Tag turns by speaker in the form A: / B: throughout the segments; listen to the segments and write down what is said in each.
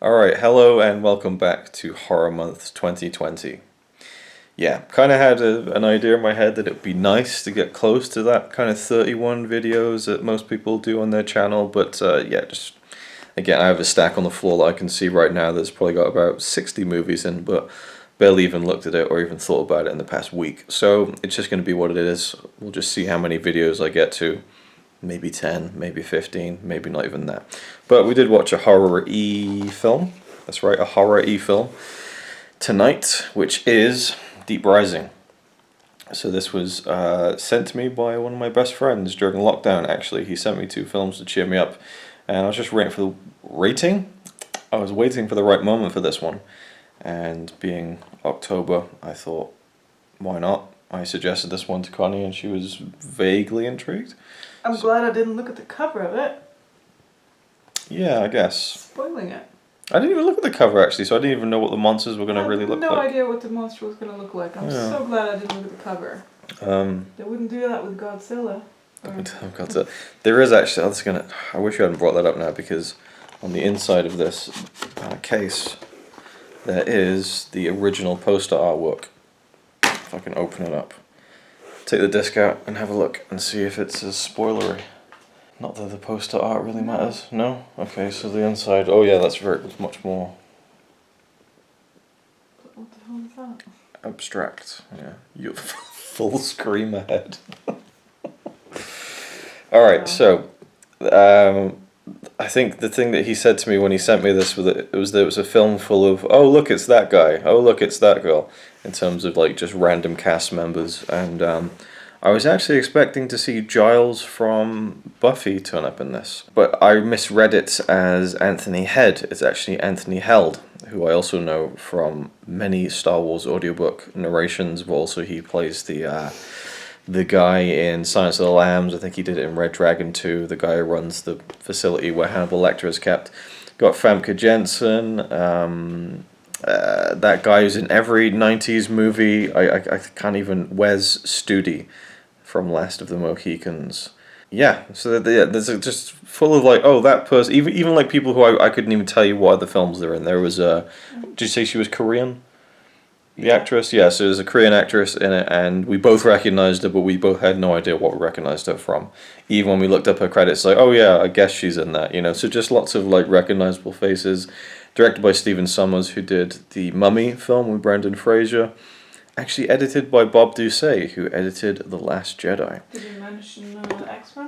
A: Alright, hello and welcome back to Horror Month 2020. Yeah, kind of had an idea in my head that it would be nice to get close to that kind of 31 videos that most people do on their channel, but yeah, just, again, I have a stack on the floor that I can see right now that's probably got about 60 movies in, but barely even looked at it or even thought about it in the past week. So it's just going to be what it is. We'll just see how many videos I get to. Maybe 10, maybe 15, maybe not even that. But we did watch a horror-y film. That's right, a horror-y film tonight, which is Deep Rising. So this was sent to me by one of my best friends during lockdown, actually. He sent me two films to cheer me up. And I was just waiting for the rating. I was waiting for the right moment for this one. And being October, I thought, why not? I suggested this one to Connie and she was vaguely intrigued.
B: I'm glad I didn't look at the cover of it.
A: Yeah, I guess.
B: Spoiling it.
A: I didn't even look at the cover actually, so I didn't even know what the monsters were going to really look like.
B: I had no idea what the monster was going to look like. I'm so glad I didn't look at the cover. They wouldn't do that with Godzilla.
A: Godzilla. There is actually, I wish you hadn't brought that up now, because on the inside of this case, there is the original poster artwork. If I can open it up. Take the disc out and have a look and see if it's as spoilery. Not that the poster art really matters. No? Okay, so the inside. Oh yeah, that's much more
B: What the hell is that?
A: abstract. Yeah, you full scream ahead. Alright, so I think the thing that he said to me when he sent me this was that it was a film full of, oh look, it's that guy, oh look, it's that girl, in terms of like just random cast members. And I was actually expecting to see Giles from Buffy turn up in this, but I misread it as Anthony Head. It's actually Anthony Held, who I also know from many Star Wars audiobook narrations, but also he plays the guy in Silence of the Lambs. I think he did it in Red Dragon 2, the guy who runs the facility where Hannibal Lecter is kept. Got Famke Janssen, that guy who's in every 90s movie. I can't even... Wes Studi from Last of the Mohicans. Yeah, so there's just full of like, oh, that person, even like people who I couldn't even tell you what other films they're in. There was, did you say she was Korean? The actress, yeah, so there's a Korean actress in it, and we both recognized her, but we both had no idea what we recognized her from. Even when we looked up her credits, like, oh yeah, I guess she's in that, you know. So just lots of like recognizable faces. Directed by Stephen Sommers, who did the Mummy film with Brendan Fraser. Actually edited by Bob Doucet, who edited The Last Jedi.
B: Did you mention X-Men?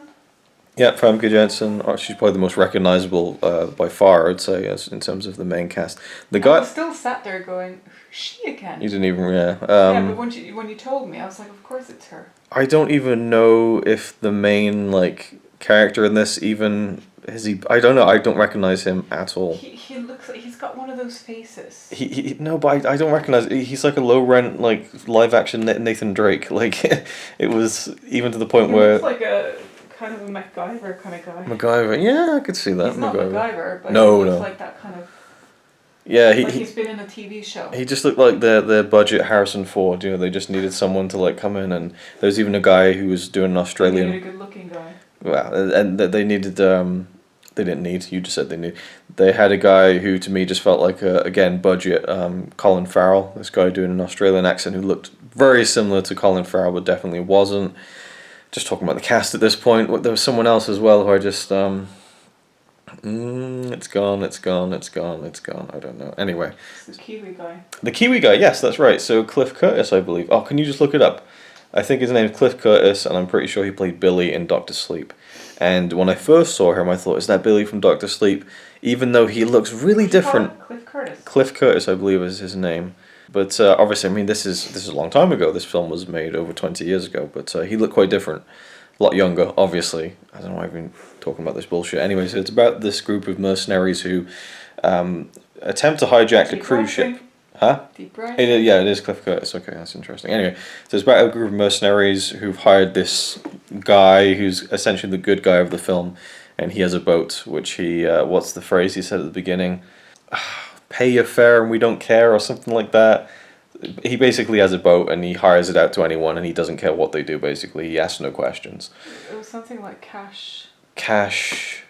A: Yeah, Famke Janssen. She's probably the most recognizable by far, I'd say, in terms of the main cast. The guy.
B: I was still sat there going, she again.
A: You didn't even, yeah.
B: Yeah, but when you told me, I was like, of course it's her.
A: I don't even know if the main like character in this even is he. I don't know. I don't recognize him at all.
B: He looks like he's got one of those faces.
A: No, but I don't recognize. He's like a low rent like live action Nathan Drake. Like it was even to the point where.
B: Looks like a kind of a MacGyver kind of guy.
A: MacGyver, yeah, I could see that.
B: He's not MacGyver, but
A: no,
B: he looks like that kind of.
A: Yeah,
B: he's been in a TV show.
A: He just looked like the budget Harrison Ford. You know, they just needed someone to like come in, and there was even a guy who was doing an Australian.
B: They needed a good-looking guy.
A: Well, and they needed. They didn't need. You just said they need. They had a guy who, to me, just felt like again budget. Colin Farrell, this guy doing an Australian accent who looked very similar to Colin Farrell, but definitely wasn't. Just talking about the cast at this point. There was someone else as well who I just. It's gone. I don't know. Anyway.
B: It's the Kiwi guy.
A: The Kiwi guy, yes, that's right. So Cliff Curtis, I believe. Oh, can you just look it up? I think his name is Cliff Curtis, and I'm pretty sure he played Billy in Doctor Sleep. And when I first saw him, I thought, is that Billy from Doctor Sleep? Even though he looks really different.
B: Cliff Curtis.
A: Cliff Curtis, I believe, is his name. But obviously, I mean, this is a long time ago. This film was made over 20 years ago, but he looked quite different. A lot younger, obviously. I don't know why I've been talking about this bullshit. Anyway, so it's about this group of mercenaries who attempt to hijack a cruise ship. Huh?
B: Deep Rising?
A: It is Cliff Curtis. Okay, that's interesting. Anyway, so it's about a group of mercenaries who've hired this guy who's essentially the good guy of the film, and he has a boat, which he, what's the phrase he said at the beginning? Pay your fare and we don't care, or something like that. He basically has a boat and he hires it out to anyone and he doesn't care what they do, basically. He asks no questions.
B: It was something like cash.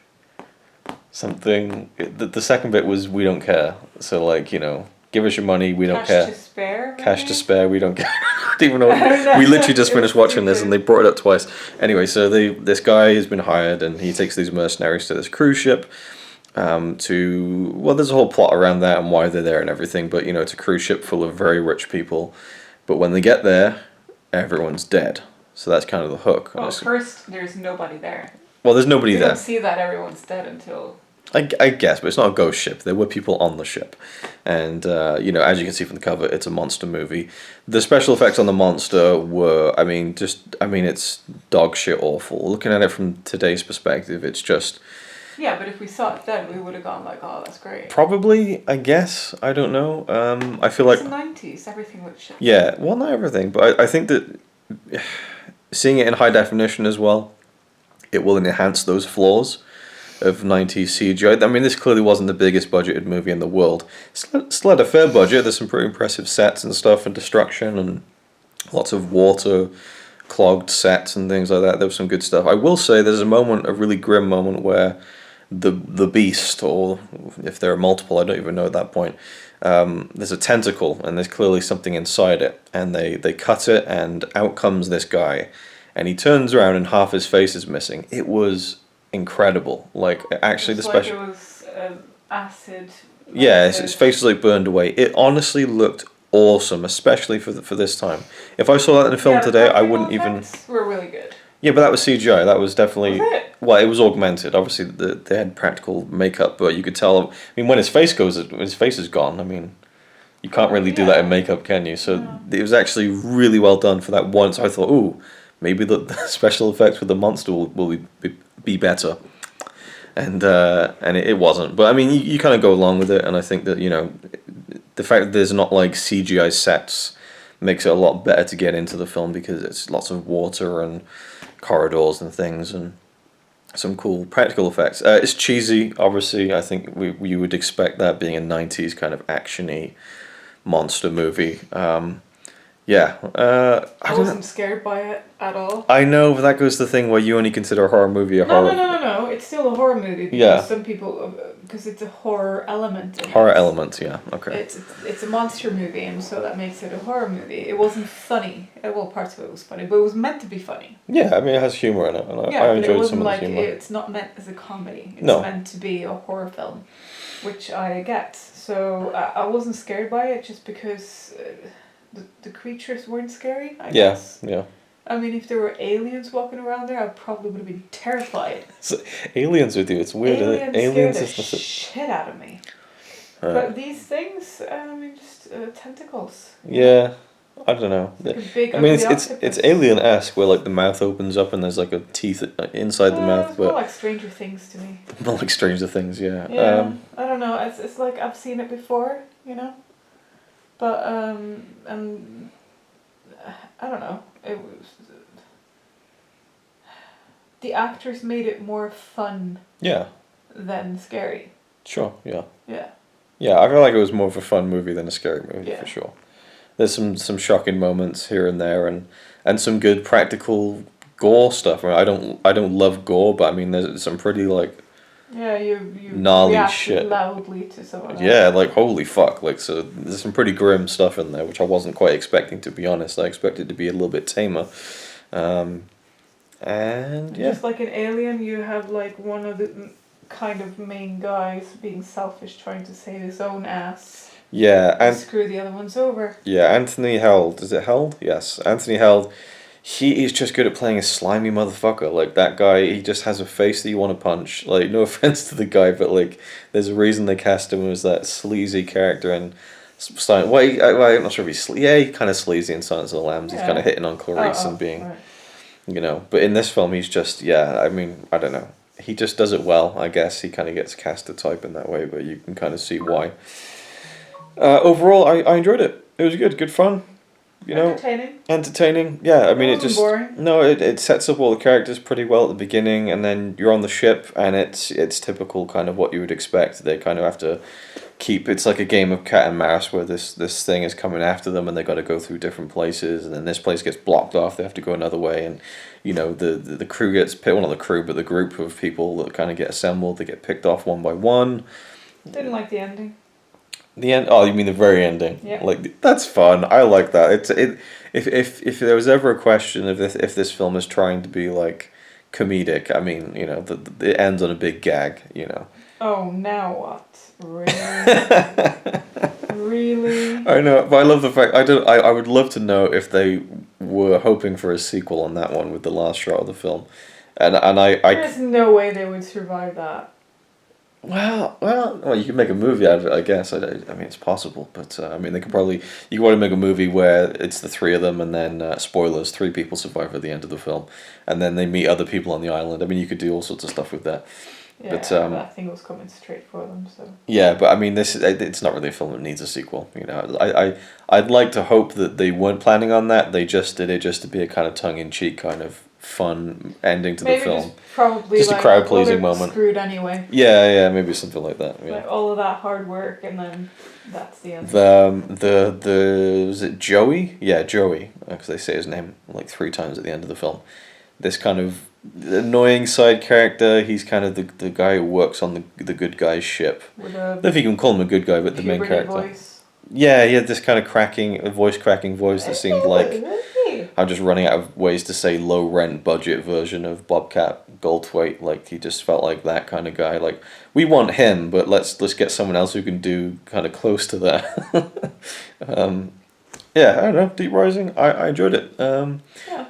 A: something. The second bit was we don't care. So like, you know, give us your money, we don't care.
B: Cash to spare.
A: Cash
B: maybe?
A: to spare, we don't care. I don't even know.
B: I don't know.
A: We literally just
B: It
A: finished
B: was
A: watching this and they
B: stupid.
A: brought it up twice. Anyway, so this guy has been hired and he takes these mercenaries to this cruise ship. There's a whole plot around that and why they're there and everything, but you know, it's a cruise ship full of very rich people. But when they get there, everyone's dead. So that's kind of the hook.
B: Well, first, there's nobody there.
A: Well, there's nobody
B: You
A: there.
B: don't see that everyone's dead until...
A: I guess, but it's not a ghost ship. There were people on the ship. And, you know, as you can see from the cover, it's a monster movie. The special effects on the monster were, it's dog shit awful. Looking at it from today's perspective, it's just...
B: Yeah, but if we saw it then, we would have gone like, oh, that's great.
A: Probably, I guess. I don't know. I feel like...
B: It's the 90s, everything looked shit.
A: Yeah, well, not everything, but I think that seeing it in high definition as well, it will enhance those flaws of 90s CGI. I mean, this clearly wasn't the biggest budgeted movie in the world. Still had a fair budget. There's some pretty impressive sets and stuff and destruction and lots of water clogged sets and things like that. There was some good stuff. I will say there's a really grim moment where the beast, or if there are multiple, I don't even know at that point, there's a tentacle and there's clearly something inside it, and they cut it and out comes this guy and he turns around and half his face is missing. It was incredible. Like, actually the special...
B: Like it was acid...
A: Yeah, his face was like burned away. It honestly looked awesome, especially for this time. If I saw that in a film today, I wouldn't even...
B: were really good.
A: Yeah, but that was CGI. That was definitely...
B: Was it?
A: Well, it was augmented. Obviously, they had practical makeup, but you could tell... I mean, when his face is gone, I mean, you can't really do that in makeup, can you? So it was actually really well done for that once. I thought, ooh, maybe the special effects with the monster will be better. And it wasn't. But, I mean, you kind of go along with it, and I think that, you know, the fact that there's not, like, CGI sets makes it a lot better to get into the film, because it's lots of water and corridors and things and some cool practical effects. It's cheesy, obviously. I think we would expect that, being a 90s kind of action-y monster movie. I
B: wasn't scared by it at all.
A: I know, but that goes to the thing where you only consider a horror movie a horror...
B: No. It's still a horror movie. Because some people... Because it's a horror element.
A: Horror element, yeah. Okay.
B: It's a monster movie, and so that makes it a horror movie. It wasn't funny. Well, parts of it was funny, but it was meant to be funny.
A: Yeah, I mean, it has humour in it, and I enjoyed some of the humour.
B: It's not meant as a comedy. It's
A: No.
B: meant to be a horror film, which I get. So I wasn't scared by it just because the creatures weren't scary, I guess.
A: Yeah.
B: I mean, if there were aliens walking around there, I probably would have been terrified.
A: So, aliens with you, it's weird.
B: Aliens scared the shit out of me. But these things, just tentacles.
A: Yeah, I don't know.
B: Like a big
A: it's alien-esque, where like the mouth opens up and there's like a teeth inside the mouth.
B: It's more like Stranger Things to me.
A: More like Stranger Things, yeah.
B: Yeah, I don't know. It's like I've seen it before, you know. But and I don't know. It was the actors made it more fun.
A: Yeah.
B: Than scary.
A: Sure. Yeah.
B: Yeah.
A: Yeah, I feel like it was more of a fun movie than a scary movie,
B: Yeah.
A: for sure. There's some shocking moments here and there, and some good practical gore stuff. I mean, I don't love gore, but I mean, there's some pretty like...
B: Yeah, you
A: gnarly
B: reacted
A: shit
B: loudly to some of that.
A: Yeah, like holy fuck! Like, so there's some pretty grim stuff in there, which I wasn't quite expecting, to be honest. I expected it to be a little bit tamer, and yeah.
B: Just like an Alien, you have like one of the kind of main guys being selfish, trying to save his own ass.
A: Yeah, and
B: screw the other ones over.
A: Yeah, Anthony Held. Is it Held? Yes, Anthony Held. He is just good at playing a slimy motherfucker. Like, that guy, he just has a face that you want to punch. Like, no offense to the guy, but like, there's a reason they cast him as that sleazy character in Silence. I'm not sure if he's he kind of sleazy in Silence of the Lambs. He's kind of hitting on Clarice and being,
B: right.
A: you know. But in this film, he's just I mean, I don't know. He just does it well. I guess he kind of gets cast a type in that way, but you can kind of see why. Overall, I enjoyed it. It was good fun. You know, entertaining. Yeah, I mean, it just
B: boring.
A: No, it sets up all the characters pretty well at the beginning, and then you're on the ship, and it's typical kind of what you would expect. They kind of have to it's like a game of cat and mouse where this thing is coming after them and they got to go through different places, and then this place gets blocked off, they have to go another way, and the crew gets picked, well, not the crew but the group of people that kind of get assembled, they get picked off one by one.
B: Didn't like the ending.
A: The end. Oh, you mean the very ending?
B: Yeah.
A: Like, that's fun. I like that. If there was ever a question of if this film is trying to be like comedic, I mean, it ends on a big gag.
B: Oh, now what? Really? Really?
A: I know, but I love the fact I would love to know if they were hoping for a sequel on that one with the last shot of the film, and
B: There's no way they would survive that.
A: Well, you could make a movie out of it, I guess. I mean, it's possible, but I mean, you could probably make a movie where it's the three of them, and then spoilers, three people survive at the end of the film, and then they meet other people on the island. I mean, you could do all sorts of stuff with that.
B: Yeah, but I think it was coming straight for them. So.
A: Yeah, but I mean, it's not really a film that needs a sequel. I'd like to hope that they weren't planning on that. They just did it just to be a kind of tongue-in-cheek kind of fun ending to the film.
B: Probably
A: just a crowd-pleasing moment.
B: Screwed anyway.
A: Yeah, maybe something like that. Yeah.
B: Like all of that hard work, and then that's the end.
A: Was it Joey? Yeah, Joey, because they say his name like 3 times at the end of the film. This kind of annoying side character. He's kind of the guy who works on the good guy's ship. I don't know if you can call him a good guy, but the main character.
B: Voice.
A: Yeah, he had this kind of cracking voice that seemed like I'm just running out of ways to say low rent budget version of Bobcat Goldthwait. Like, he just felt like that kind of guy. Like, we want him, but let's get someone else who can do kind of close to that. Yeah, I don't know. Deep Rising, I enjoyed it. Yeah.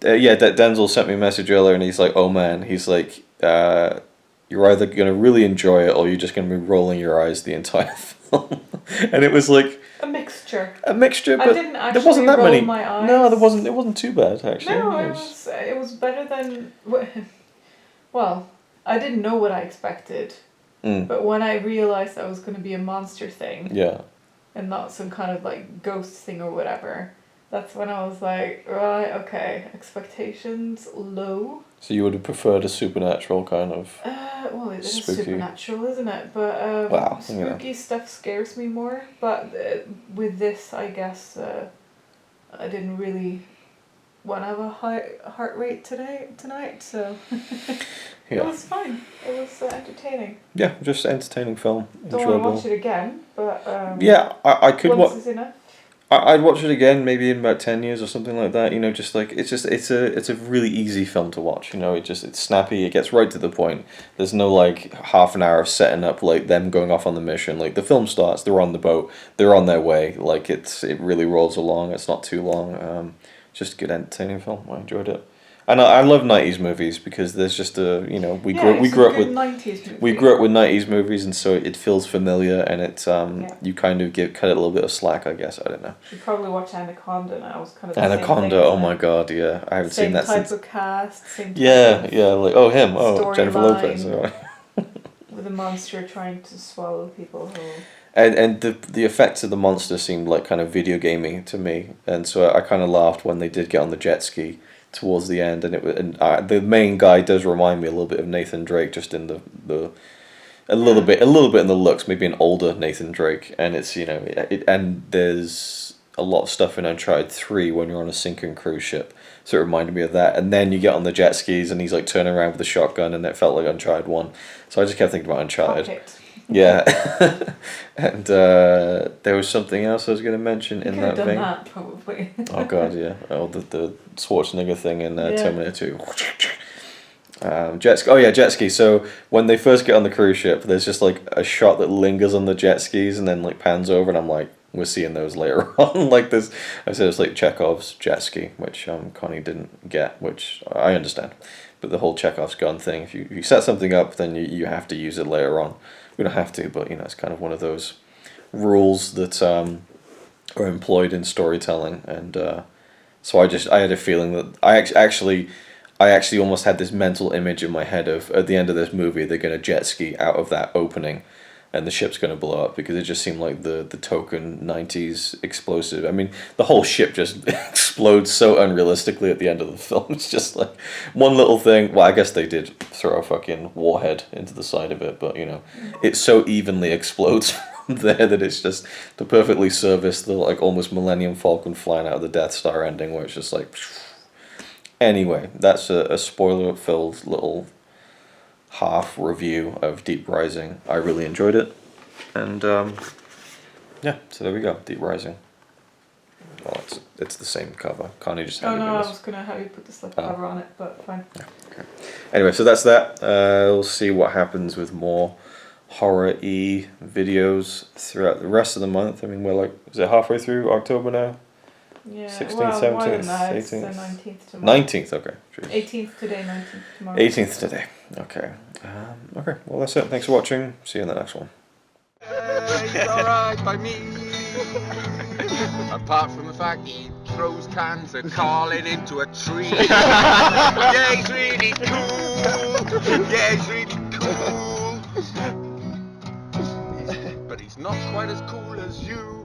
A: Denzel sent me a message earlier, and he's like, "Oh man," he's like, "You're either gonna really enjoy it, or you're just gonna be rolling your eyes the entire film." And it was like
B: a mixture.
A: But
B: I didn't actually
A: there wasn't that
B: roll
A: many.
B: my eyes.
A: No, there wasn't. It wasn't too bad actually.
B: No, it was better than. Well, I didn't know what I expected, but when I realized that was going to be a monster thing, and not some kind of like ghost thing or whatever, that's when I was like, right, okay, expectations low.
A: So you would have preferred a supernatural kind of.
B: Well, it is
A: spooky.
B: Supernatural, isn't it? But spooky stuff scares me more. But with this, I guess I didn't really want to have a high heart rate tonight, so it was fine. It was entertaining.
A: Yeah, just entertaining film.
B: Don't
A: enjoyable.
B: want to watch it again, but
A: yeah, I could watch.
B: Once is enough.
A: I'd watch it again, maybe in about 10 years or something like that. Just like it's a really easy film to watch. It's snappy. It gets right to the point. There's no like half an hour of setting up like them going off on the mission. Like, the film starts, they're on the boat, they're on their way. Like, it really rolls along. It's not too long. Just a good entertaining film. I enjoyed it. And I love 90s movies because there's just we grew up with
B: 90s movie.
A: We grew up with 90s movies, and so it feels familiar, and it's you kind of cut it a little bit of slack, I guess. I don't know.
B: You probably watch Anaconda now. It's kind of
A: Anaconda.
B: The same thing,
A: Oh my god, yeah, I haven't seen that
B: same type
A: since.
B: of cast, same.
A: Yeah, like him, Jennifer Lopez.
B: With a monster trying to swallow people whole.
A: And the effects of the monster seemed like kind of video gamey to me, and so I kind of laughed when they did get on the jet ski towards the end, and the main guy does remind me a little bit of Nathan Drake, just in the a little bit in the looks, maybe an older Nathan Drake, and it's and there's a lot of stuff in Uncharted 3 when you're on a sinking cruise ship, so it reminded me of that, and then you get on the jet skis and he's like turning around with a shotgun, and it felt like Uncharted 1, so I just kept thinking about Uncharted. Yeah. And there was something else I was going to mention in that vein.
B: That, probably.
A: Oh god, yeah. Oh, the Schwarzenegger thing in Terminator 2. Jet ski. So when they first get on the cruise ship, there's just like a shot that lingers on the jet skis and then like pans over, and I'm like, we're seeing those later on. Like this, I said it's like Chekhov's jet ski, which Connie didn't get, which I understand. But the whole Chekhov's gun thing, if you set something up, then you have to use it later on. We don't have to, but it's kind of one of those rules that are employed in storytelling, and so I had a feeling that I actually almost had this mental image in my head of, at the end of this movie, they're going to jet ski out of that opening, and the ship's going to blow up, because it just seemed like the token 90s explosive. I mean, the whole ship just explodes so unrealistically at the end of the film. It's just like one little thing. Well, I guess they did throw a fucking warhead into the side of it, but you know, it so evenly explodes from there that it's just to perfectly service the like almost Millennium Falcon flying out of the Death Star ending, where it's just like. Anyway, that's a spoiler-filled little half review of Deep Rising. I really enjoyed it, and yeah, so there we go, Deep Rising. Well, it's the same cover. Connie just handed me this.
B: I was gonna have you put the slipcover on it, but fine.
A: Yeah, okay. Anyway, so that's that. We'll see what happens with more horror-y videos throughout the rest of the month. I mean, we're like, is it halfway through October now?
B: Yeah,
A: 16th, 17th, 18th?
B: 19th tomorrow.
A: 19th, okay. Jeez.
B: 18th today, 19th tomorrow.
A: 18th today, okay. Okay, well that's it. Thanks for watching. See you in the next one.
C: He's alright by me. Apart from the fact he throws cans of Carlin into a tree. Yeah, he's really cool. Yeah, he's really cool. But he's not quite as cool as you.